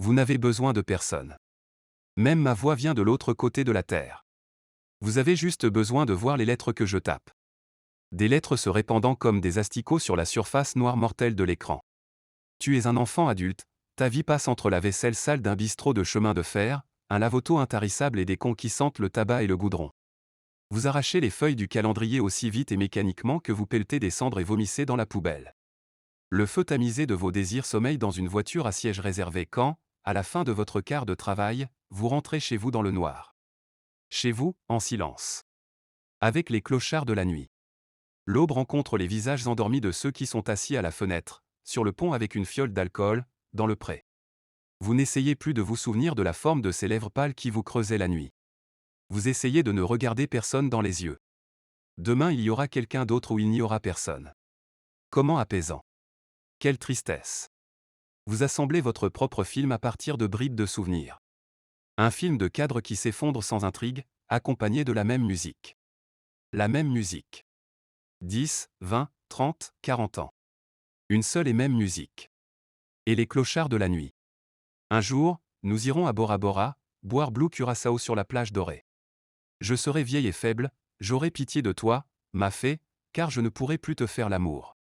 Vous n'avez besoin de personne. Même ma voix vient de l'autre côté de la terre. Vous avez juste besoin de voir les lettres que je tape. Des lettres se répandant comme des asticots sur la surface noire mortelle de l'écran. Tu es un enfant adulte, ta vie passe entre la vaisselle sale d'un bistrot de chemin de fer, un lave-auto intarissable et des cons qui sentent le tabac et le goudron. Vous arrachez les feuilles du calendrier aussi vite et mécaniquement que vous pelletez des cendres et vomissez dans la poubelle. Le feu tamisé de vos désirs sommeille dans une voiture à siège réservé quand, à la fin de votre quart de travail, vous rentrez chez vous dans le noir. Chez vous, en silence. Avec les clochards de la nuit. L'aube rencontre les visages endormis de ceux qui sont assis à la fenêtre, sur le pont avec une fiole d'alcool, dans le pré. Vous n'essayez plus de vous souvenir de la forme de ces lèvres pâles qui vous creusaient la nuit. Vous essayez de ne regarder personne dans les yeux. Demain il y aura quelqu'un d'autre ou il n'y aura personne. Comment apaisant. Quelle tristesse. Vous assemblez votre propre film à partir de bribes de souvenirs. Un film de cadre qui s'effondre sans intrigue, accompagné de la même musique. La même musique. 10, 20, 30, 40 ans. Une seule et même musique. Et les clochards de la nuit. Un jour, nous irons à Bora Bora, boire Blue Curaçao sur la plage dorée. Je serai vieille et faible, j'aurai pitié de toi, ma fée, car je ne pourrai plus te faire l'amour.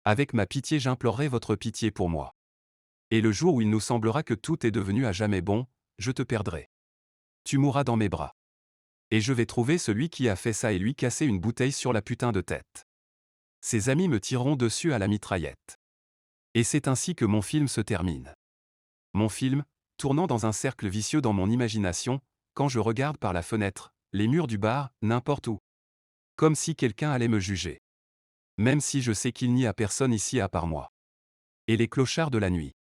Avec ma pitié j'implorerai votre pitié pour moi. Et le jour où il nous semblera que tout est devenu à jamais bon, je te perdrai. Tu mourras dans mes bras. Et je vais trouver celui qui a fait ça et lui casser une bouteille sur la putain de tête. Ses amis me tireront dessus à la mitraillette. Et c'est ainsi que mon film se termine. Mon film, tournant dans un cercle vicieux dans mon imagination, quand je regarde par la fenêtre, les murs du bar, n'importe où. Comme si quelqu'un allait me juger. Même si je sais qu'il n'y a personne ici à part moi. Et les clochards de la nuit.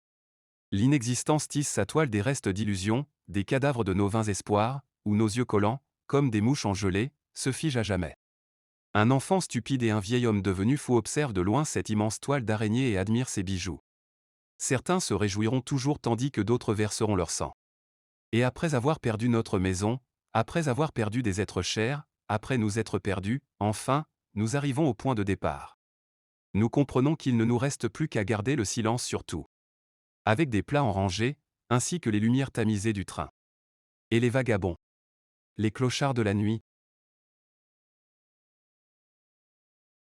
L'inexistence tisse sa toile des restes d'illusions, des cadavres de nos vains espoirs, où nos yeux collants, comme des mouches en gelée, se figent à jamais. Un enfant stupide et un vieil homme devenu fou observent de loin cette immense toile d'araignée et admirent ses bijoux. Certains se réjouiront toujours tandis que d'autres verseront leur sang. Et après avoir perdu notre maison, après avoir perdu des êtres chers, après nous être perdus, enfin, nous arrivons au point de départ. Nous comprenons qu'il ne nous reste plus qu'à garder le silence sur tout. Avec des plats en rangée, ainsi que les lumières tamisées du train. Et les vagabonds. Les clochards de la nuit,